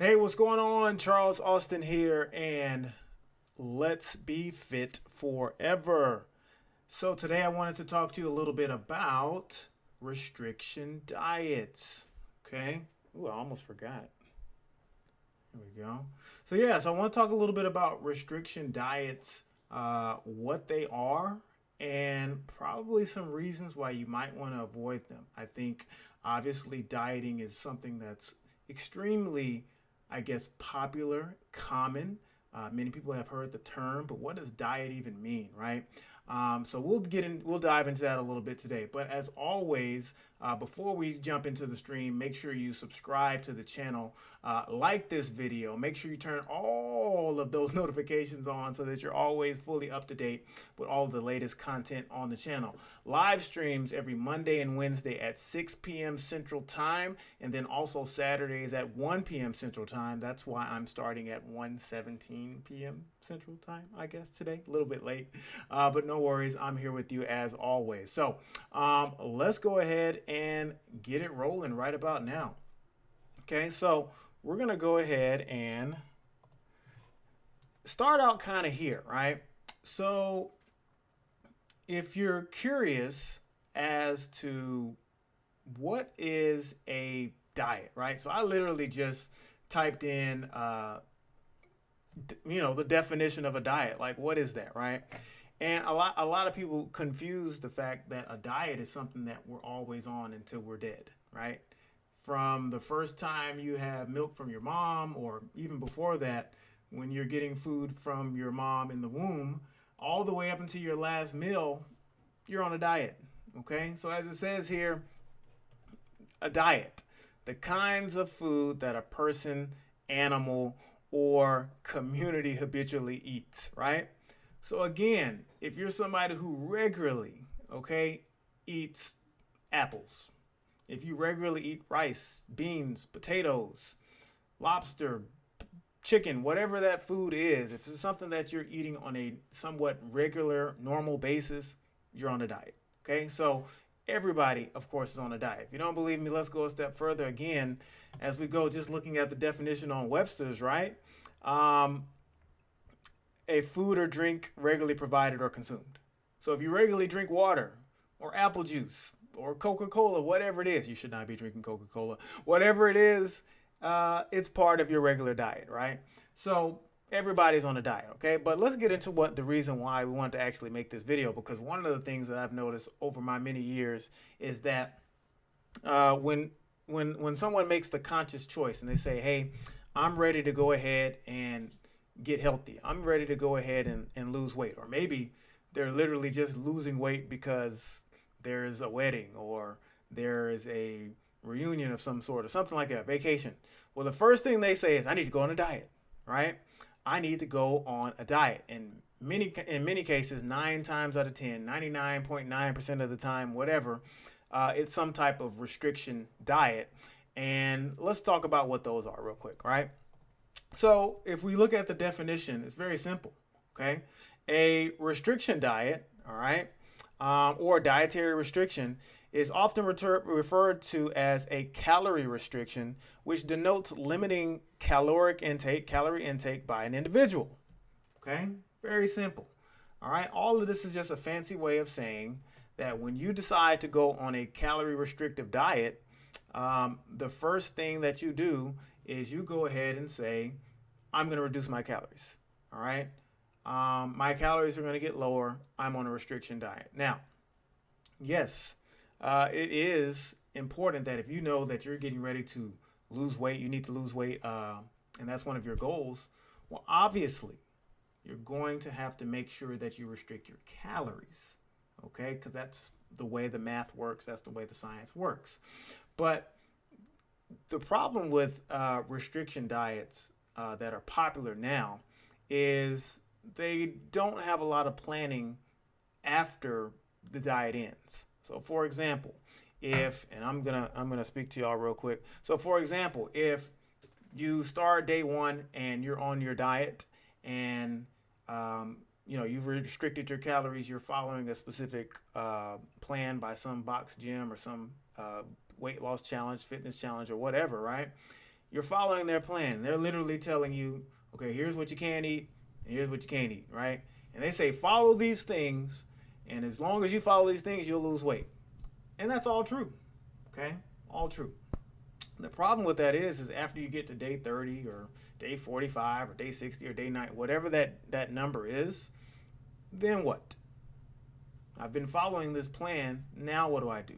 Hey, what's going on? Charles Austin here, and let's be fit forever. So, today I wanted to talk to you a little bit about restriction diets. Okay. Ooh, I almost forgot. There we go. So I want to talk a little bit about restriction diets, what they are, and probably some reasons why you might want to avoid them. I think obviously dieting is something that's extremely, I guess, popular, common. Many people have heard the term, but what does diet even mean, right? So we'll dive into that a little bit today. But as always, before we jump into the stream, make sure you subscribe to the channel, like this video, make sure you turn all of those notifications on so that you're always fully up to date with all of the latest content on the channel. Live streams every Monday and Wednesday at 6 p.m. Central Time, and then also Saturdays at 1 p.m. Central Time. That's why I'm starting at 1:17 p.m. Central Time, I guess, today. A little bit late, but no worries. I'm here with you as always. So let's go ahead and get it rolling right about now. Okay, so we're going to go ahead and start out kind of here, right? So if you're curious as to what is a diet, right? So I literally just typed in, the definition of a diet. Like, what is that, right? And a lot of people confuse the fact that a diet is something that we're always on until we're dead, right? From the first time you have milk from your mom, or even before that, when you're getting food from your mom in the womb, all the way up until your last meal, you're on a diet, okay? So as it says here, a diet, the kinds of food that a person, animal, or community habitually eats, right? So again, if you're somebody who regularly, okay, eats apples, if you regularly eat rice, beans, potatoes, lobster, chicken, whatever that food is, if it's something that you're eating on a somewhat regular, normal basis, you're on a diet. Okay, so everybody, of course, is on a diet. If you don't believe me, let's go a step further again as we go, just looking at the definition on Webster's, right? A food or drink regularly provided or consumed. So if you regularly drink water or apple juice or Coca-Cola, whatever it is, you should not be drinking Coca-Cola. Whatever it is, it's part of your regular diet, right? So everybody's on a diet, okay? But let's get into what the reason why we want to actually make this video, because one of the things that I've noticed over my many years is that when someone makes the conscious choice and they say, hey, I'm ready to go ahead and get healthy, I'm ready to go ahead and lose weight, or maybe they're literally just losing weight because there's a wedding or there is a reunion of some sort or something like that, vacation. Well, the first thing they say is, I need to go on a diet, right? I need to go on a diet. And in many cases, 9 times out of 10, 99.9% of the time, whatever, it's some type of restriction diet. And let's talk about what those are real quick, right? So if we look at the definition, it's very simple, okay? A restriction diet, all right, or dietary restriction is often referred to as a calorie restriction, which denotes limiting calorie intake by an individual, okay? Very simple, all right? All of this is just a fancy way of saying that when you decide to go on a calorie restrictive diet, the first thing that you do is you go ahead and say, I'm going to reduce my calories, all right? My calories are going to get lower. I'm on a restriction diet. Now, yes, it is important that if you know that you're getting ready to lose weight, you need to lose weight, and that's one of your goals, well, obviously, you're going to have to make sure that you restrict your calories, okay? Because that's the way the math works. That's the way the science works. But the problem with restriction diets that are popular now is they don't have a lot of planning after the diet ends. So for example, and I'm gonna speak to y'all real quick. So for example, if you start day 1 and you're on your diet and you've restricted your calories, you're following a specific plan by some box gym or some weight loss challenge, fitness challenge, or whatever, right? you're following their plan. They're literally telling you, okay, here's what you can eat, and here's what you can't eat, right? And they say, follow these things, and as long as you follow these things, you'll lose weight. And that's all true, okay? All true. The problem with that is after you get to day 30 or day 45 or day 60 or day 90, whatever that number is, then what? I've been following this plan. Now what do I do?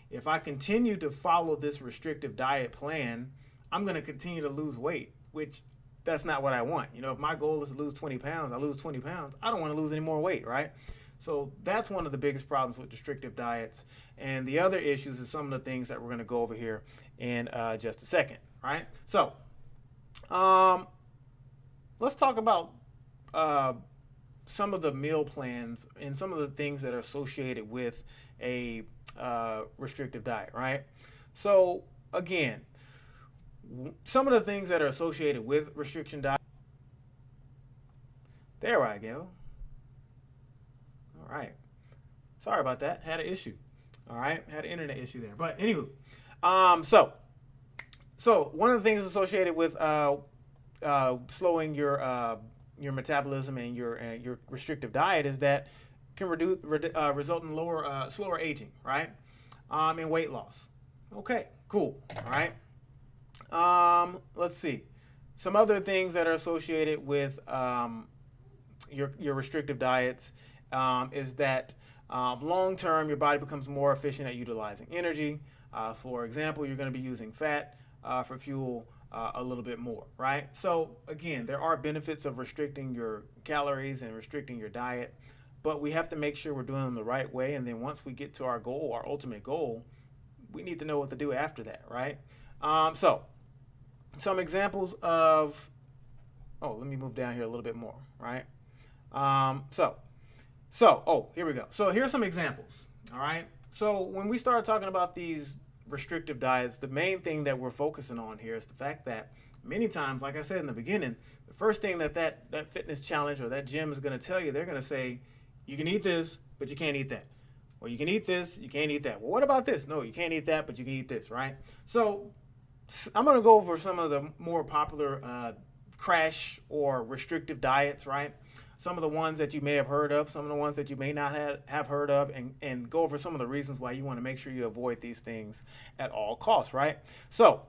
If I continue to follow this restrictive diet plan, I'm going to continue to lose weight, which that's not what I want. You know, if my goal is to lose 20 pounds, I lose 20 pounds. I don't want to lose any more weight, right? So that's one of the biggest problems with restrictive diets. And the other issues is some of the things that we're going to go over here in just a second, right? So let's talk about some of the meal plans and some of the things that are associated with a restrictive diet, right? So again, some of the things that are associated with restriction diet. There I go. All right. Sorry about that. Had an issue. All right. Had an internet issue there. But anywho, so one of the things associated with slowing your metabolism and your restrictive diet is that can result in slower aging, right? And weight loss. Okay, cool. All right. Let's see. Some other things that are associated with your restrictive diets is that long term your body becomes more efficient at utilizing energy. For example, you're going to be using fat for fuel a little bit more, right? So again, there are benefits of restricting your calories and restricting your diet, but we have to make sure we're doing them the right way. And then once we get to our goal, our ultimate goal, we need to know what to do after that, right? So some examples of, let me move down here a little bit more, right? Here we go. So here's some examples, all right? So when we start talking about these restrictive diets, the main thing that we're focusing on here is the fact that many times, like I said in the beginning, the first thing that fitness challenge or that gym is going to tell you, they're going to say, you can eat this, but you can't eat that. Or you can eat this, you can't eat that. Well, what about this? No, you can't eat that, but you can eat this, right? So I'm going to go over some of the more popular crash or restrictive diets, right? Some of the ones that you may have heard of, some of the ones that you may not have heard of, and go over some of the reasons why you want to make sure you avoid these things at all costs, right? So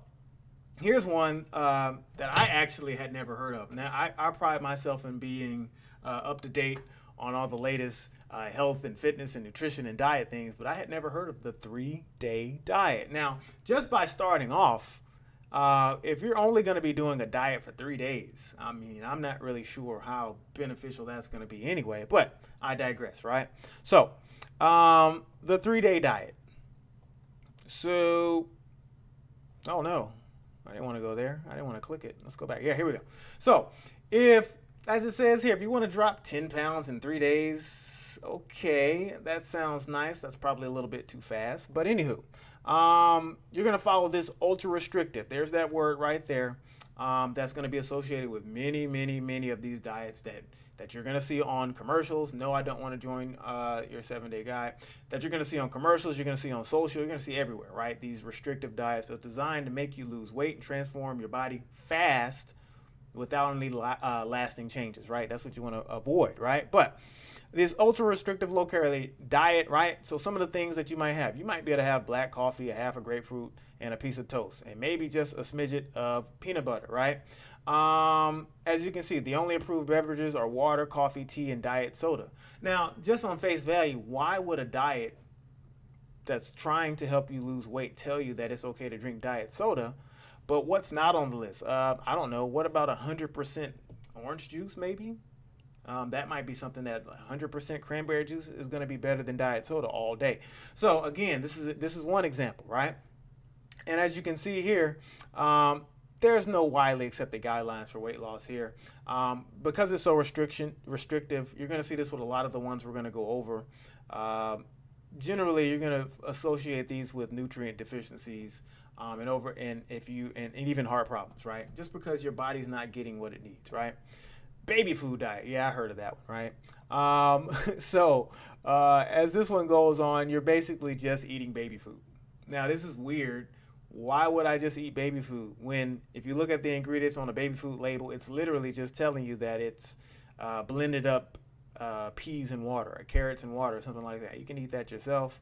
here's one that I actually had never heard of. Now, I pride myself in being up to date on all the latest health and fitness and nutrition and diet things, but I had never heard of the 3-day diet. Now, just by starting off, if you're only going to be doing a diet for 3 days, I mean, I'm not really sure how beneficial that's going to be anyway, but I digress, right? So, the 3-day diet. So, oh no, I didn't want to go there. I didn't want to click it. Let's go back. Yeah, here we go. So, as it says here, if you want to drop 10 pounds in 3 days, okay, that sounds nice. That's probably a little bit too fast, but anywho. You're going to follow this ultra restrictive. There's that word right there. That's going to be associated with many, many, many of these diets that you're going to see on commercials. No, I don't want to join your 7-day guide. That you're going to see on commercials, you're going to see on social, you're going to see everywhere, right? These restrictive diets are designed to make you lose weight and transform your body fast without any lasting changes, right? That's what you want to avoid, right? But this ultra restrictive low calorie diet, right? So some of the things that you might be able to have black coffee, a half a grapefruit, and a piece of toast, and maybe just a smidget of peanut butter, right? As you can see, the only approved beverages are water, coffee, tea, and diet soda. Now, just on face value, why would a diet that's trying to help you lose weight tell you that it's okay to drink diet soda? But what's not on the list? I don't know. What about 100% orange juice, maybe? That might be something that 100% cranberry juice is going to be better than diet soda all day. So again, this is one example, right? And as you can see here, there's no widely accepted guidelines for weight loss here. Because it's so restrictive, you're going to see this with a lot of the ones we're going to go over. Generally, you're going to associate these with nutrient deficiencies and even heart problems, right? Just because your body's not getting what it needs, right? Baby food diet. Yeah, I heard of that one, right? As this one goes on, you're basically just eating baby food. Now, this is weird. why would I just eat baby food when, if you look at the ingredients on a baby food label, it's literally just telling you that it's blended up peas and water, or carrots and water, or something like that. You can eat that yourself.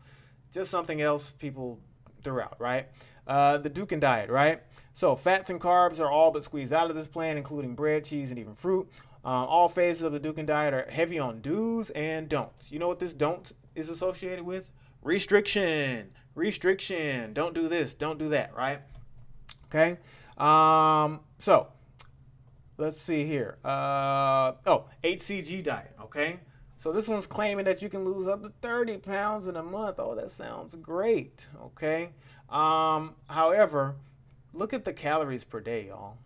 Just something else people threw out, right? The Dukan diet, right? So fats and carbs are all but squeezed out of this plan, including bread, cheese, and even fruit. All phases of the Dukan diet are heavy on do's and don'ts. You know what this don't is associated with? Restriction. Restriction. Don't do this. Don't do that, right? Okay. So let's see here. HCG diet. Okay. So this one's claiming that you can lose up to 30 pounds in a month. Oh, that sounds great. Okay. However, look at the calories per day, y'all.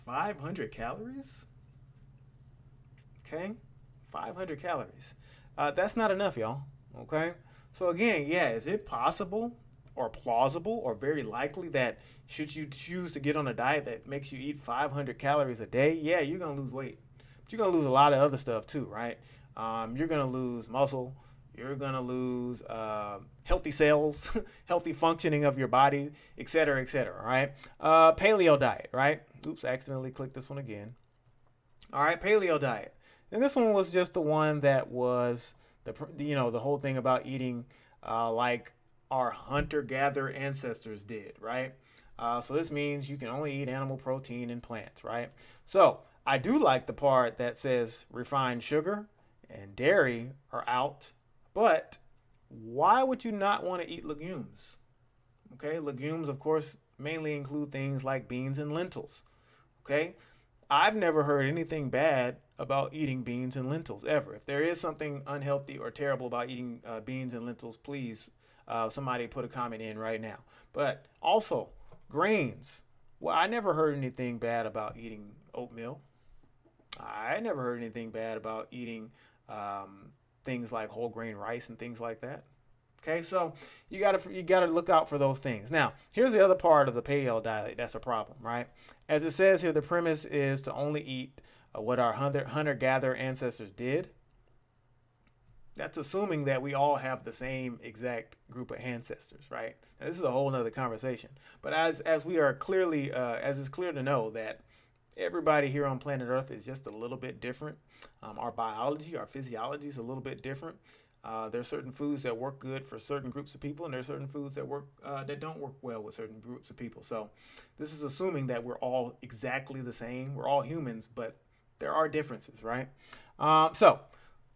500 calories? Okay. 500 calories. That's not enough, y'all. Okay. So again, yeah, is it possible or plausible or very likely that should you choose to get on a diet that makes you eat 500 calories a day, yeah, you're going to lose weight. But you're going to lose a lot of other stuff too, right? You're going to lose muscle. You're going to lose healthy cells, healthy functioning of your body, et cetera, right? Paleo diet, right? Oops, I accidentally clicked this one again. All right, paleo diet. And this one was just the one that was the whole thing about eating like our hunter-gatherer ancestors did, right? So this means you can only eat animal protein and plants, right? So I do like the part that says refined sugar and dairy are out, but why would you not want to eat legumes? Okay, legumes, of course, mainly include things like beans and lentils. Okay, I've never heard anything bad about eating beans and lentils ever. If there is something unhealthy or terrible about eating beans and lentils, please somebody put a comment in right now. But also grains. Well, I never heard anything bad about eating oatmeal. I never heard anything bad about eating things like whole grain rice and things like that. Okay, so you gotta look out for those things. Now, here's the other part of the paleo diet that's a problem, right? As it says here, the premise is to only eat what our hunter-gatherer ancestors did. That's assuming that we all have the same exact group of ancestors, right? Now, this is a whole nother conversation. But as we are clearly, as it's clear to know that everybody here on planet Earth is just a little bit different. Our biology, our physiology is a little bit different. There are certain foods that work good for certain groups of people, and there are certain foods that that don't work well with certain groups of people. So this is assuming that we're all exactly the same. We're all humans, but there are differences, right? So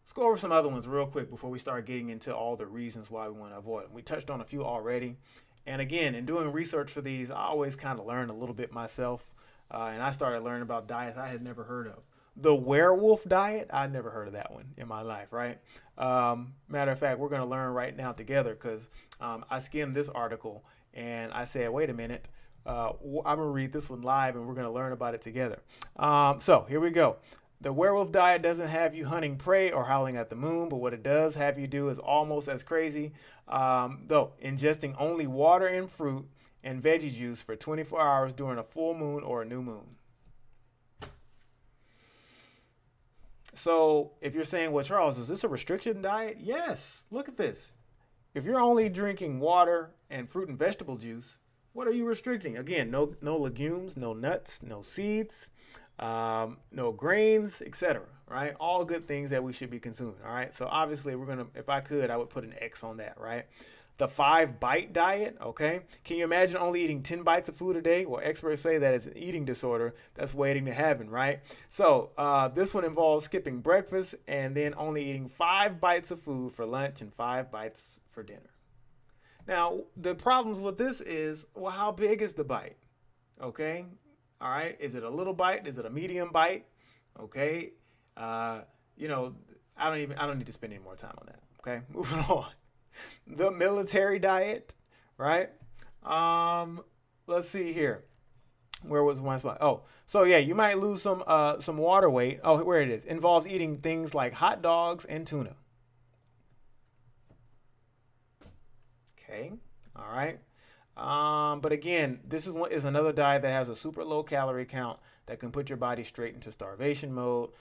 let's go over some other ones real quick before we start getting into all the reasons why we want to avoid them. We touched on a few already. And again, in doing research for these, I always kind of learn a little bit myself. And I started learning about diets I had never heard of. The Werewolf Diet, I'd never heard of that one in my life, right? Matter of fact, we're going to learn right now together because I skimmed this article and I said, wait a minute, I'm going to read this one live and we're going to learn about it together. So here we go. The Werewolf Diet doesn't have you hunting prey or howling at the moon, but what it does have you do is almost as crazy, though, ingesting only water and fruit and veggie juice for 24 hours during a full moon or a new moon. So if you're saying, well, Charles, is this a restriction diet? Yes. Look at this. If you're only drinking water and fruit and vegetable juice, what are you restricting? Again, no legumes, no nuts, no seeds, no grains, etc. Right? All good things that we should be consuming. All right. So obviously if I could, I would put an X on that, right? The 5-bite diet, okay? Can you imagine only eating 10 bites of food a day? Well, experts say that it's an eating disorder that's waiting to happen, right? So this one involves skipping breakfast and then only eating 5 bites of food for lunch and 5 bites for dinner. Now, the problems with this is, well, how big is the bite? Okay? All right? Is it a little bite? Is it a medium bite? Okay? I don't need to spend any more time on that. Okay? Moving on. The military diet, right? Let's see here. Where was one spot? Oh, so yeah, you might lose some water weight. Oh, where it is. Involves eating things like hot dogs and tuna. Okay, all right. But again, this is another diet that has a super low calorie count that can put your body straight into starvation mode,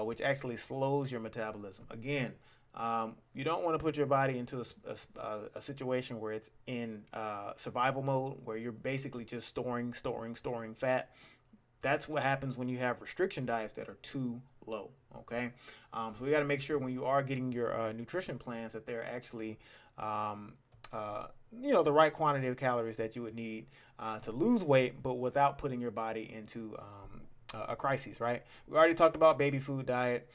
which actually slows your metabolism. Again, You don't want to put your body into a situation where it's in survival mode, where you're basically just storing fat. That's what happens when you have restriction diets that are too low. Okay, so we got to make sure when you are getting your nutrition plans that they're actually the right quantity of calories that you would need to lose weight, but without putting your body into a crisis, right? We already talked about baby food diet.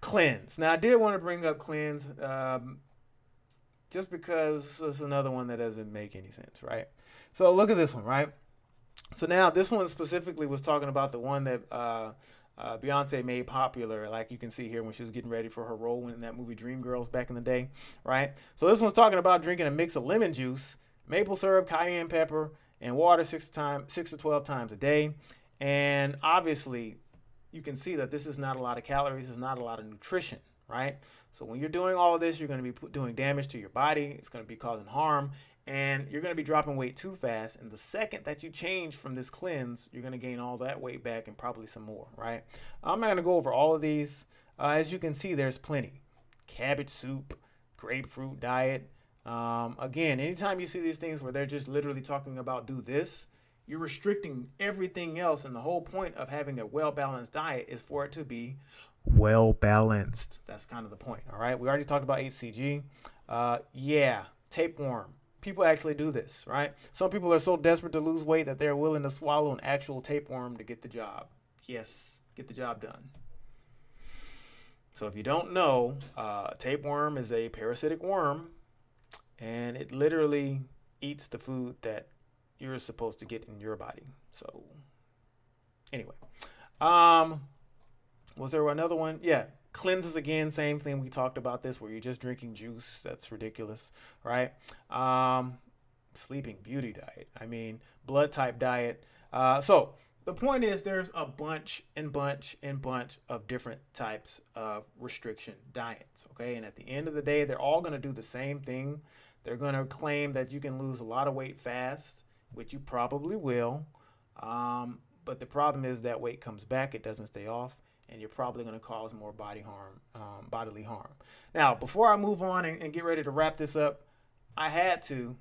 Cleanse. Now, I did want to bring up cleanse just because it's another one that doesn't make any sense, right? So look at this one, right? So now this one specifically was talking about the one that Beyonce made popular, like you can see here when she was getting ready for her role in that movie Dreamgirls back in the day, right? So this one's talking about drinking a mix of lemon juice, maple syrup, cayenne pepper, and water 6 to 12 times a day. And obviously, you can see that this is not a lot of calories, it's not a lot of nutrition, right? So when you're doing all of this, you're going to be doing damage to your body. It's going to be causing harm, and you're going to be dropping weight too fast. And the second that you change from this cleanse, you're going to gain all that weight back and probably some more, right? I'm not going to go over all of these. As you can see, there's plenty. Cabbage soup, grapefruit diet. Again, anytime you see these things where they're just literally talking about do this, you're restricting everything else. And the whole point of having a well-balanced diet is for it to be well-balanced. That's kind of the point, all right? We already talked about HCG. Tapeworm. People actually do this, right? Some people are so desperate to lose weight that they're willing to swallow an actual tapeworm to get the job. Yes, get the job done. So if you don't know, tapeworm is a parasitic worm, and it literally eats the food that you're supposed to get in your body. So anyway, was there another one? Yeah, cleanses again, same thing. We talked about this where you're just drinking juice. That's ridiculous, right? Sleeping Beauty diet. I mean, blood type diet. So the point is there's a bunch of different types of restriction diets, okay? And at the end of the day, they're all going to do the same thing. They're going to claim that you can lose a lot of weight fast, which you probably will. But the problem is that weight comes back. It doesn't stay off. And you're probably going to cause more bodily harm. Now, before I move on and get ready to wrap this up, I had to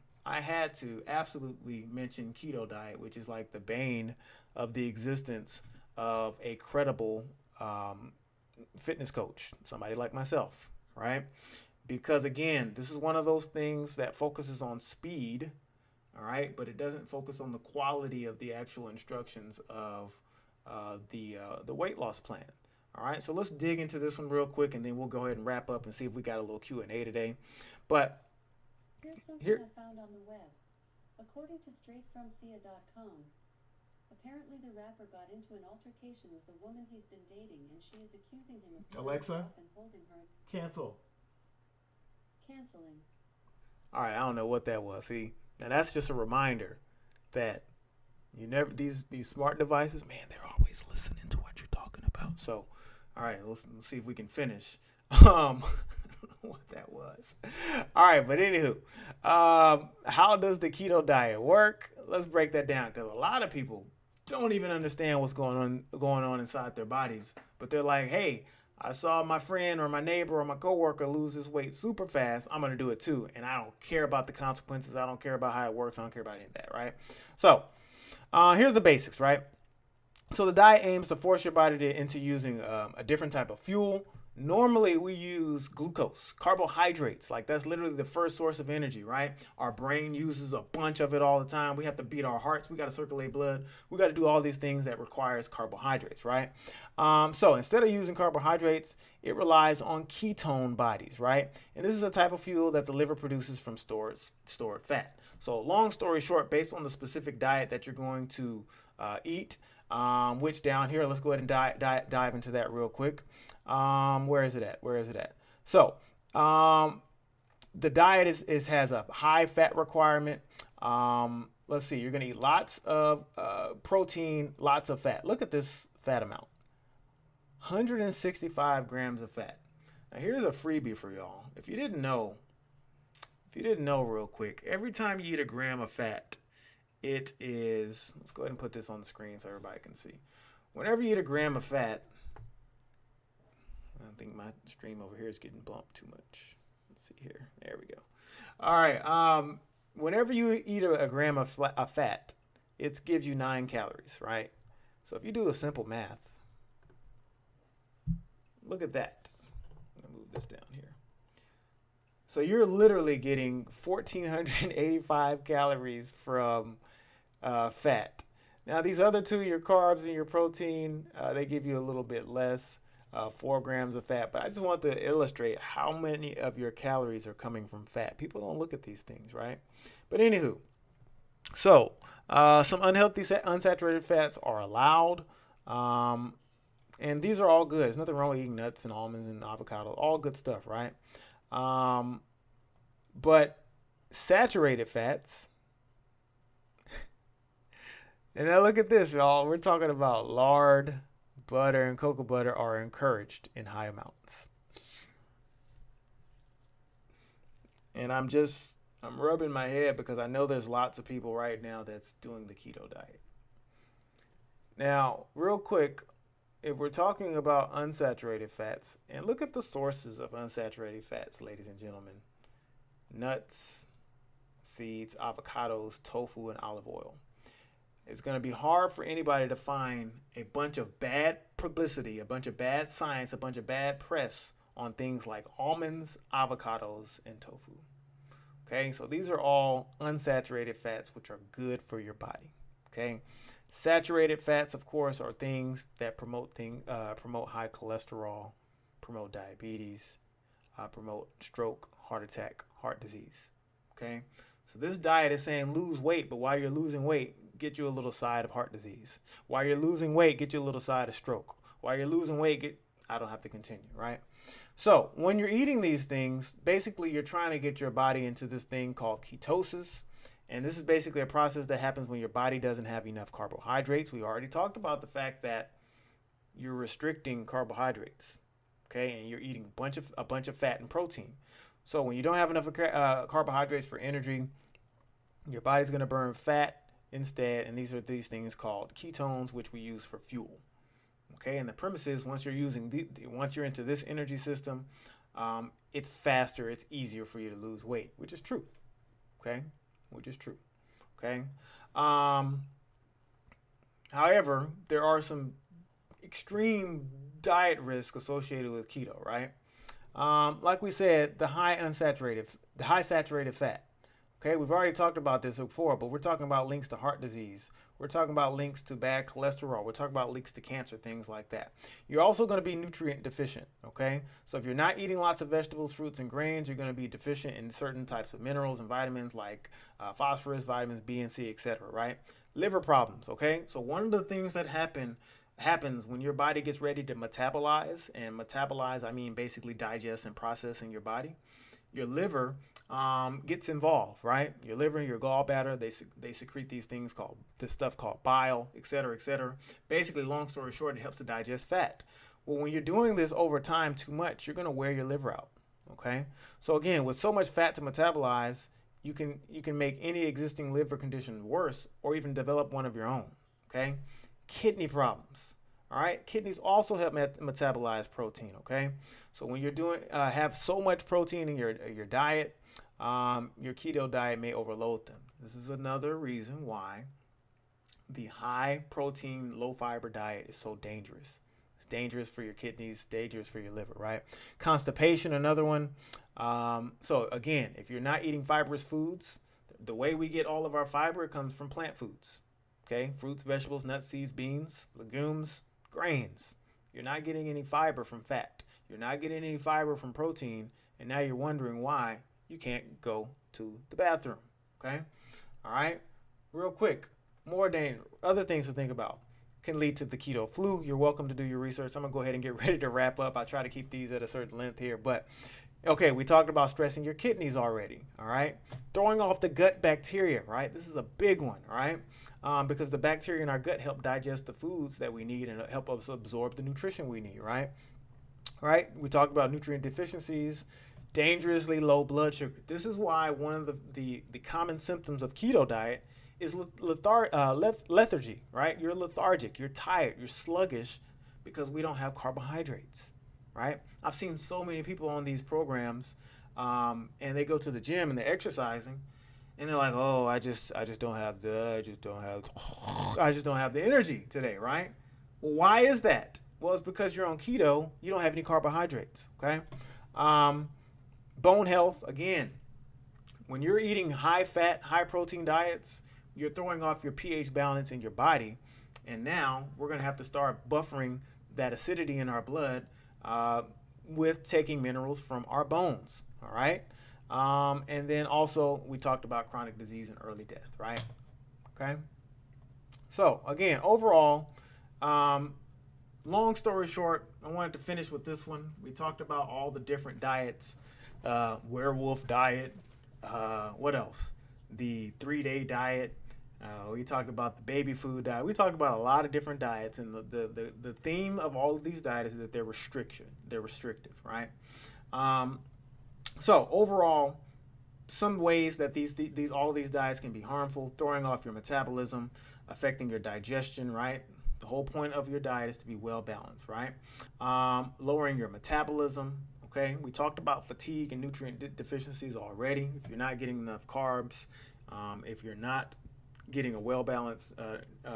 absolutely mention Keto Diet, which is like the bane of the existence of a credible fitness coach, somebody like myself, right? Because again, this is one of those things that focuses on speed, all right, but it doesn't focus on the quality of the actual instructions of the weight loss plan. All right, so let's dig into this one real quick, and then we'll go ahead and wrap up and see if we got a little Q&A today. But here's something I found on the web. According to straightfromthea.com, apparently the rapper got into an altercation with the woman he's been dating, and she is accusing him of Alexa, and holding her. Canceling. All right, I don't know what that was. See, now that's just a reminder that you never these smart devices, man, they're always listening to what you're talking about. So, all right, let's see if we can finish. What that was. All right, but anywho, how does the keto diet work? Let's break that down, because a lot of people don't even understand what's going on inside their bodies. But they're like, hey, I saw my friend or my neighbor or my coworker lose this weight super fast. I'm going to do it too. And I don't care about the consequences. I don't care about how it works. I don't care about any of that, right? So here's the basics, right? So the diet aims to force your body into using a different type of fuel. Normally we use glucose, carbohydrates. Like that's literally the first source of energy, right? Our brain uses a bunch of it all the time. We have to beat our hearts. We got to circulate blood. We got to do all these things that requires carbohydrates, right? So instead of using carbohydrates, it relies on ketone bodies, right? And this is a type of fuel that the liver produces from stored fat. So long story short, based on the specific diet that you're going to eat, which down here, let's go ahead and dive into that real quick. Where is it at? So, the diet has a high fat requirement. Let's see, you're going to eat lots of protein, lots of fat. Look at this fat amount. 165 grams of fat. Now, here's a freebie for y'all. If you didn't know real quick, every time you eat a gram of fat, it is, let's go ahead and put this on the screen so everybody can see. Whenever you eat a gram of fat, I think my stream over here is getting bumped too much. Let's see here. There we go. All right. Whenever you eat a gram of fat, it gives you 9 calories, right? So if you do a simple math, look at that. I'm going to move this down here. So you're literally getting 1,485 calories from fat. Now these other two, your carbs and your protein, they give you a little bit less, 4 grams of fat. But I just want to illustrate how many of your calories are coming from fat. People don't look at these things, right? But anywho, so some unhealthy unsaturated fats are allowed. And these are all good. There's nothing wrong with eating nuts and almonds and avocado. All good stuff, right? But saturated fats, and now look at this, y'all. We're talking about lard, butter, and cocoa butter are encouraged in high amounts. And I'm rubbing my head because I know there's lots of people right now that's doing the keto diet. Now, real quick, if we're talking about unsaturated fats, and look at the sources of unsaturated fats, ladies and gentlemen. Nuts, seeds, avocados, tofu, and olive oil. It's going to be hard for anybody to find a bunch of bad publicity, a bunch of bad science, a bunch of bad press on things like almonds, avocados, and tofu. Okay, so these are all unsaturated fats, which are good for your body. Okay, saturated fats, of course, are things that promote high cholesterol, promote diabetes, promote stroke, heart attack, heart disease. Okay, so this diet is saying lose weight, but while you're losing weight, get you a little side of heart disease. While you're losing weight, get you a little side of stroke. While you're losing weight, I don't have to continue, right? So when you're eating these things, basically you're trying to get your body into this thing called ketosis. And this is basically a process that happens when your body doesn't have enough carbohydrates. We already talked about the fact that you're restricting carbohydrates, okay, and you're eating a bunch of fat and protein. So when you don't have enough carbohydrates for energy, your body's going to burn fat instead, and these are these things called ketones, which we use for fuel. Okay, and the premise is once you're into this energy system, it's faster, it's easier for you to lose weight, which is true. Okay, which is true. Okay. However, there are some extreme diet risks associated with keto, right? Like we said, the high saturated fat. Okay, we've already talked about this before, but we're talking about links to heart disease. We're talking about links to bad cholesterol. We're talking about links to cancer, things like that. You're also going to be nutrient deficient, okay? So if you're not eating lots of vegetables, fruits, and grains, you're going to be deficient in certain types of minerals and vitamins like phosphorus, vitamins B and C, etc., right? Liver problems, okay? So one of the things that happens when your body gets ready to metabolize, and metabolize, I mean basically digest and process in your body, your liver gets involved, right? Your liver and your gallbladder, they secrete this stuff called bile, et cetera, et cetera. Basically, long story short, it helps to digest fat. Well, when you're doing this over time too much, you're going to wear your liver out, okay? So again, with so much fat to metabolize, you can make any existing liver condition worse or even develop one of your own, okay? Kidney problems. All right, kidneys also help metabolize protein. Okay, so when you're have so much protein in your diet, your keto diet may overload them. This is another reason why the high protein, low fiber diet is so dangerous. It's dangerous for your kidneys, dangerous for your liver. Right? Constipation, another one. So again, if you're not eating fibrous foods, the way we get all of our fiber comes from plant foods. Okay, fruits, vegetables, nuts, seeds, beans, legumes, grains. You're not getting any fiber from fat. You're not getting any fiber from protein. And now you're wondering why you can't go to the bathroom. Okay? All right? Real quick, other things to think about can lead to the keto flu. You're welcome to do your research. I'm going to go ahead and get ready to wrap up. I try to keep these at a certain length here. But, okay, we talked about stressing your kidneys already. All right? Throwing off the gut bacteria, right? This is a big one, right? Because the bacteria in our gut help digest the foods that we need and help us absorb the nutrition we need, right? Right? We talked about nutrient deficiencies, dangerously low blood sugar. This is why one of the common symptoms of keto diet is lethargy, right? You're lethargic, you're tired, you're sluggish because we don't have carbohydrates, right? I've seen so many people on these programs, and they go to the gym and they're exercising, and they're like, oh, I just don't have the energy today, right? Well, why is that? Well, it's because you're on keto. You don't have any carbohydrates. Okay. Um, Bone health again. When you're eating high fat, high protein diets, you're throwing off your pH balance in your body, and now we're gonna have to start buffering that acidity in our blood uh, with taking minerals from our bones. All right. And then also we talked about chronic disease and early death, right? Okay. So again, overall, long story short, I wanted to finish with this one. We talked about all the different diets, werewolf diet. What else? The 3-day diet. We talked about the baby food diet. We talked about a lot of different diets, and the theme of all of these diets is that they're restrictive, right? So overall, some ways that these all of these diets can be harmful: throwing off your metabolism, affecting your digestion, right? The whole point of your diet is to be well balanced, right? Lowering your metabolism. Okay, we talked about fatigue and nutrient deficiencies already. If you're not getting enough carbs, if you're not getting a well balanced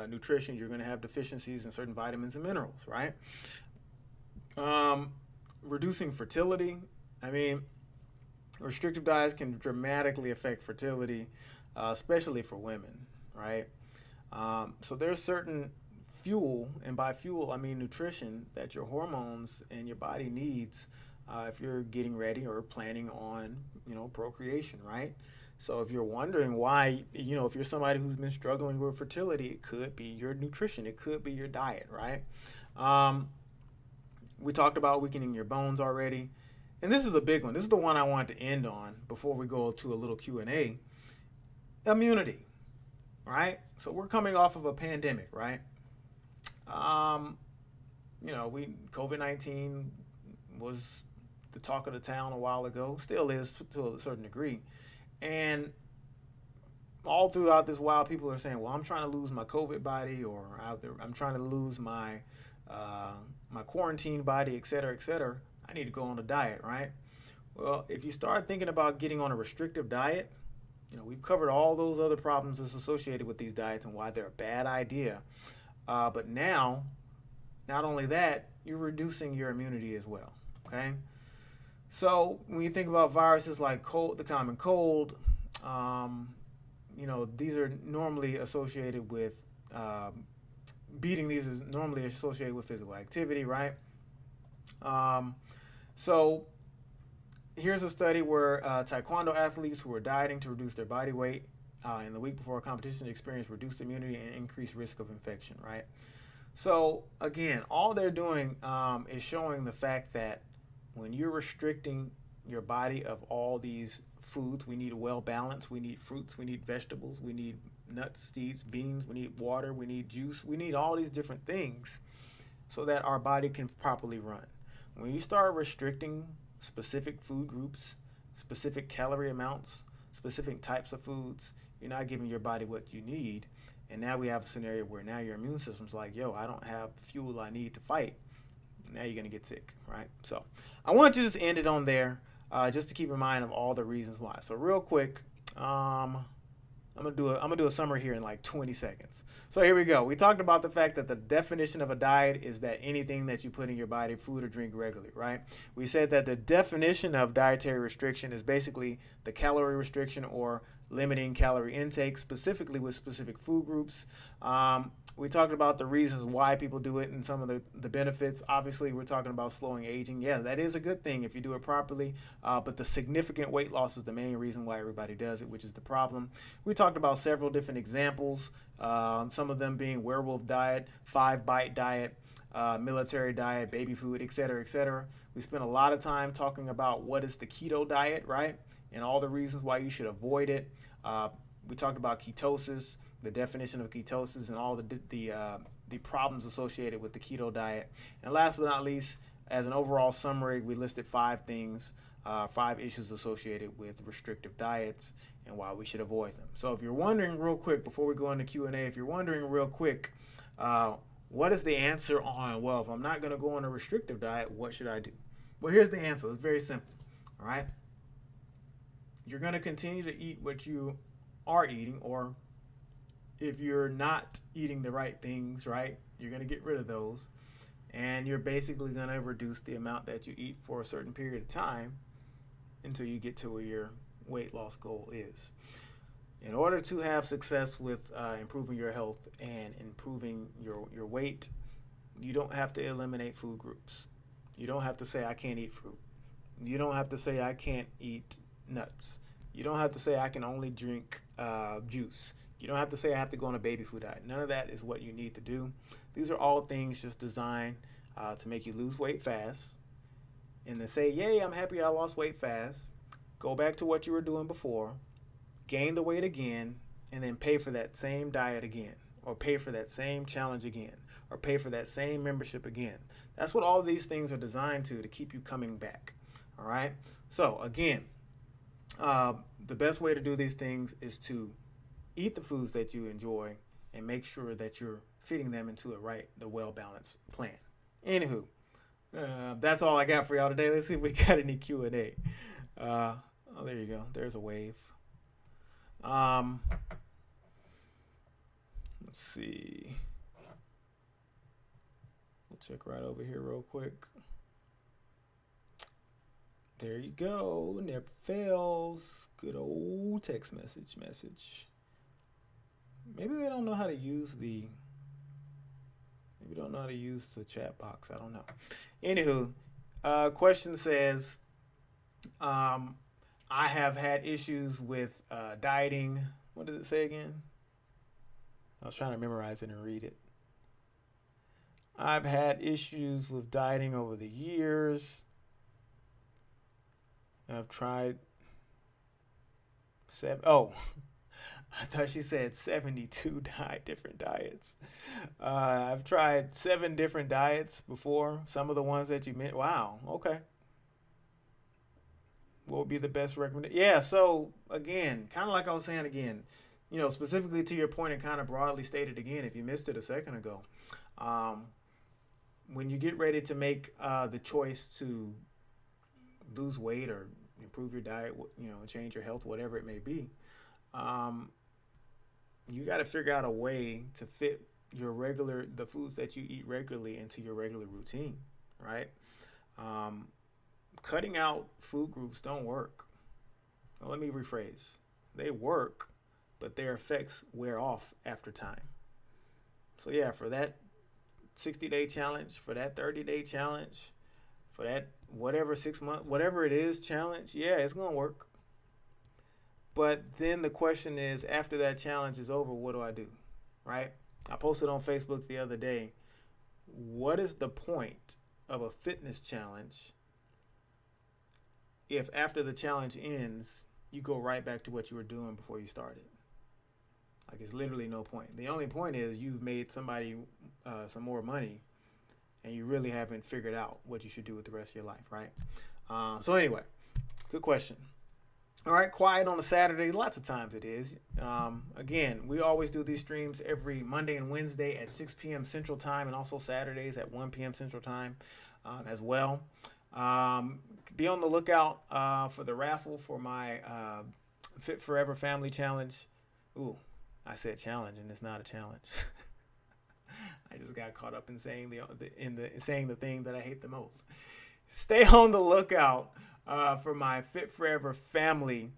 nutrition, you're going to have deficiencies in certain vitamins and minerals, right? Reducing fertility. I mean, restrictive diets can dramatically affect fertility, especially for women, right? So there's certain fuel, and by fuel I mean nutrition, that your hormones and your body needs if you're getting ready or planning on, procreation, right? So if you're wondering why, if you're somebody who's been struggling with fertility, it could be your nutrition, it could be your diet, right? We talked about weakening your bones already, and this is a big one. This is the one I wanted to end on before we go to a little Q&A. Immunity, right? So we're coming off of a pandemic, right? COVID-19 was the talk of the town a while ago, still is to a certain degree. And all throughout this while, people are saying, well, I'm trying to lose my COVID body, or I'm trying to lose my my quarantine body, et cetera, et cetera. I need to go on a diet, right? Well, if you start thinking about getting on a restrictive diet, we've covered all those other problems that's associated with these diets and why they're a bad idea. But now, not only that, you're reducing your immunity as well, okay? So when you think about viruses like the common cold, these are normally associated with, beating these is normally associated with physical activity, right? So here's a study where taekwondo athletes who were dieting to reduce their body weight in the week before a competition experienced reduced immunity and increased risk of infection, right? So again, all they're doing is showing the fact that when you're restricting your body of all these foods, we need a well balance. We need fruits, we need vegetables, we need nuts, seeds, beans, we need water, we need juice, we need all these different things so that our body can properly run. When you start restricting specific food groups, specific calorie amounts, specific types of foods, you're not giving your body what you need. And now we have a scenario where now your immune system's like, yo, I don't have the fuel I need to fight. Now you're going to get sick, right? So I want to just end it on there, just to keep in mind of all the reasons why. So real quick, I'm gonna do a summary here in like 20 seconds. So here we go. We talked about the fact that the definition of a diet is that anything that you put in your body, food or drink regularly, right? We said that the definition of dietary restriction is basically the calorie restriction or limiting calorie intake, specifically with specific food groups. We talked about the reasons why people do it and some of the benefits. Obviously, we're talking about slowing aging. Yeah, that is a good thing if you do it properly, but the significant weight loss is the main reason why everybody does it, which is the problem. We talked about several different examples, some of them being werewolf diet, 5-bite diet, military diet, baby food, et cetera, et cetera. We spent a lot of time talking about what is the keto diet, right? And all the reasons why you should avoid it. We talked about ketosis, the definition of ketosis, and all the problems associated with the keto diet. And last but not least, as an overall summary, we listed 5 things, 5 issues associated with restrictive diets and why we should avoid them. So if you're wondering real quick, before we go into Q&A, if you're wondering real quick, what is the answer on, well, if I'm not going to go on a restrictive diet, what should I do? Well, here's the answer. It's very simple. All right. You're going to continue to eat what you are eating, or if you're not eating the right things, right, you're going to get rid of those. And you're basically going to reduce the amount that you eat for a certain period of time until you get to where your weight loss goal is. In order to have success with improving your health and improving your weight, you don't have to eliminate food groups. You don't have to say, I can't eat fruit. You don't have to say, I can't eat nuts. You don't have to say, I can only drink juice. You don't have to say, I have to go on a baby food diet. None of that is what you need to do. These are all things just designed to make you lose weight fast. And to say, yay, I'm happy I lost weight fast. Go back to what you were doing before. Gain the weight again. And then pay for that same diet again. Or pay for that same challenge again. Or pay for that same membership again. That's what all of these things are designed to keep you coming back. All right? So, again, the best way to do these things is to eat the foods that you enjoy and make sure that you're fitting them into the well-balanced plan. Anywho, that's all I got for y'all today. Let's see if we got any Q&A. Oh, there you go. There's a wave. Let's see. We'll check right over here real quick. There you go. Never fails. Good old text message. Maybe they don't know how to use the chat box. I don't know. Anywho, question says, I have had issues with dieting. What does it say again? I was trying to memorize it and read it. I've had issues with dieting over the years. I've tried I thought she said 72 different diets. I've tried 7 different diets before. Some of the ones that you meant. Wow. Okay. What would be the best recommendation? Yeah. So again, kind of like I was saying again, specifically to your point and kind of broadly stated again, if you missed it a second ago, when you get ready to make the choice to lose weight or improve your diet, change your health, whatever it may be, you got to figure out a way to fit the foods that you eat regularly into your regular routine, right? Cutting out food groups don't work. Well, let me rephrase. They work, but their effects wear off after time. So yeah, for that 60-day challenge, for that 30-day challenge, for that whatever 6-month, whatever it is challenge, yeah, it's going to work. But then the question is, after that challenge is over, what do I do, right? I posted on Facebook the other day, what is the point of a fitness challenge if after the challenge ends, you go right back to what you were doing before you started? Like, it's literally no point. The only point is you've made somebody some more money, and you really haven't figured out what you should do with the rest of your life, right? So anyway, good question. All right, quiet on a Saturday. Lots of times it is. Again, we always do these streams every Monday and Wednesday at 6 p.m. Central Time, and also Saturdays at 1 p.m. Central Time as well. Be on the lookout for the raffle for my Fit Forever Family Challenge. Ooh, I said challenge, and it's not a challenge. I just got caught up in saying the thing that I hate the most. Stay on the lookout for my Fit Forever Family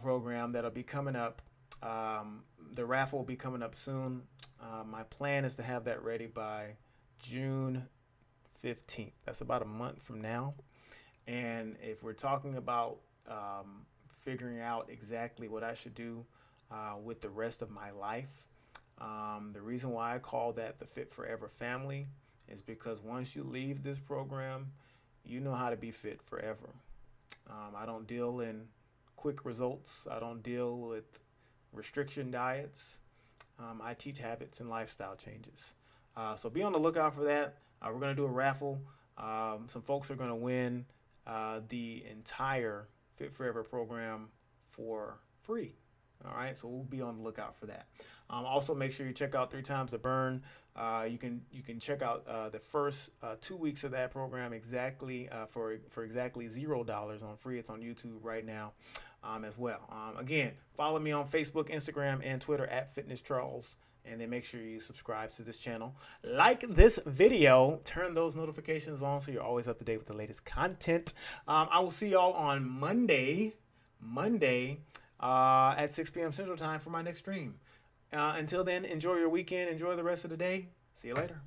program that'll be coming up. The raffle will be coming up soon. My plan is to have that ready by June 15th. That's about a month from now. And if we're talking about figuring out exactly what I should do with the rest of my life, the reason why I call that the Fit Forever Family is because once you leave this program, you know how to be fit forever. I don't deal in quick results. I don't deal with restriction diets. I teach habits and lifestyle changes. So be on the lookout for that. We're going to do a raffle. Some folks are going to win the entire Fit Forever program for free. All right, so we'll be on the lookout for that. Also, make sure you check out 3 Times the Burn. You can check out the first 2 weeks of that program exactly for exactly $0 on free. It's on YouTube right now as well. Again, follow me on Facebook, Instagram, and Twitter at Fitness Charles. And then make sure you subscribe to this channel. Like this video. Turn those notifications on so you're always up to date with the latest content. I will see y'all on Monday at 6 p.m. Central Time for my next stream. Until then, enjoy your weekend. Enjoy the rest of the day. See you later.